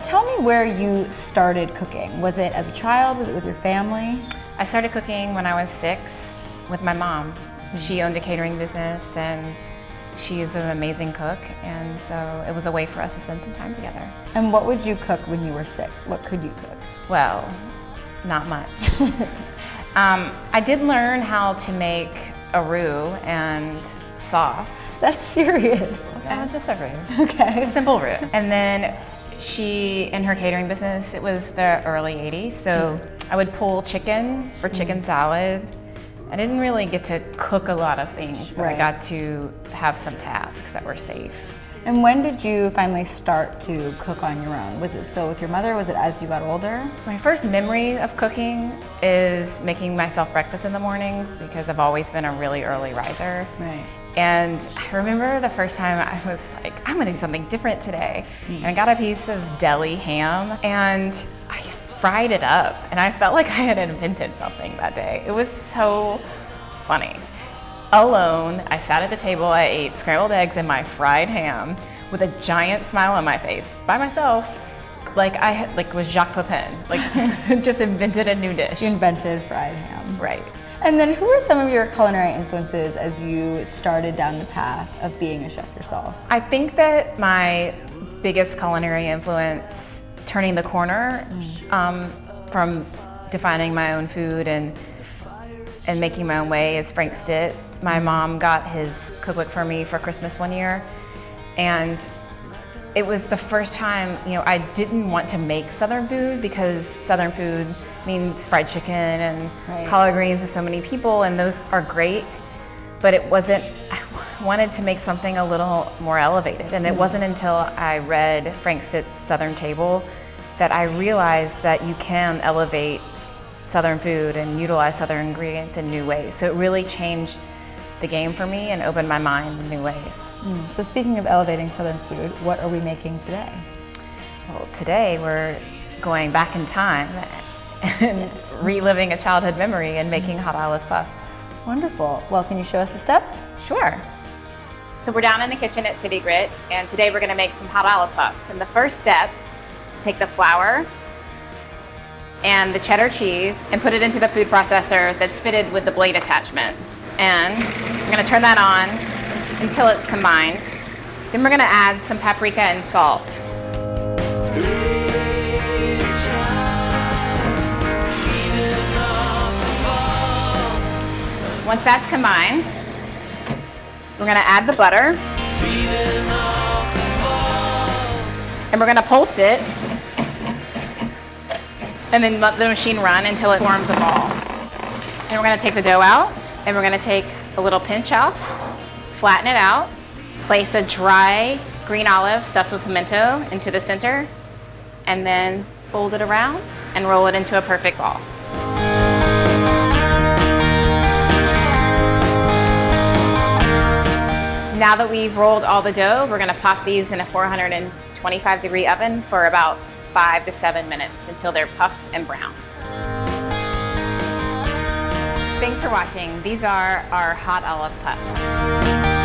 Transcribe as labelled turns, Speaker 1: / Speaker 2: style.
Speaker 1: Tell me where you started cooking. Was it as a child? Was it with your family?
Speaker 2: I started cooking when I was 6 with my mom. She owned a catering business and she is an amazing cook, and so it was a way for us to spend some time together.
Speaker 1: And what would you cook when you were 6? What could you cook?
Speaker 2: Well, not much. I did learn how to make a roux and sauce.
Speaker 1: That's serious.
Speaker 2: Just a roux.
Speaker 1: Okay.
Speaker 2: Simple roux. And then she, in her catering business, it was the early 80s, so I would pull chicken for chicken salad. I didn't really get to cook a lot of things, but I got to have some tasks that were safe.
Speaker 1: And when did you finally start to cook on your own? Was it still with your mother? Was it as you got older?
Speaker 2: My first memory of cooking is making myself breakfast in the mornings because I've always been a really early riser.
Speaker 1: Right.
Speaker 2: And I remember the first time I was like, I'm gonna do something different today. And I got a piece of deli ham and I fried it up, and I felt like I had invented something that day. It was so funny. Alone, I sat at the table, I ate scrambled eggs and my fried ham with a giant smile on my face by myself, like I had, was Jacques Pepin, just invented a new dish.
Speaker 1: You invented fried ham.
Speaker 2: Right.
Speaker 1: And then who were some of your culinary influences as you started down the path of being a chef yourself?
Speaker 2: I think that my biggest culinary influence, turning the corner from defining my own food and making my own way, is Frank Stitt. My mom got his cookbook for me for Christmas one year, and it was the first time, I didn't want to make Southern food because Southern food means fried chicken and collard greens to so many people, and those are great, but it wasn't, I wanted to make something a little more elevated, and it wasn't until I read Frank Stitt's Southern Table that I realized that you can elevate Southern food and utilize Southern ingredients in new ways. So it really changed the game for me and opened my mind in new ways.
Speaker 1: So speaking of elevating Southern food, what are we making today?
Speaker 2: Well, today we're going back in time and reliving a childhood memory and making hot olive puffs.
Speaker 1: Wonderful. Well, can you show us the steps?
Speaker 2: Sure. So we're down in the kitchen at City Grit, and today we're gonna make some hot olive puffs. And the first step is to take the flour and the cheddar cheese and put it into the food processor that's fitted with the blade attachment. And we're gonna turn that on until it's combined. Then we're gonna add some paprika and salt. Once that's combined, we're gonna add the butter. And we're gonna pulse it and then let the machine run until it forms a ball. Then we're gonna take the dough out and we're gonna take a little pinch off, flatten it out, place a dry green olive stuffed with pimento into the center, and then fold it around and roll it into a perfect ball. Now that we've rolled all the dough, we're gonna pop these in a 425-degree oven for about 5 to 7 minutes until they're puffed and brown. Thanks for watching. These are our hot olive puffs.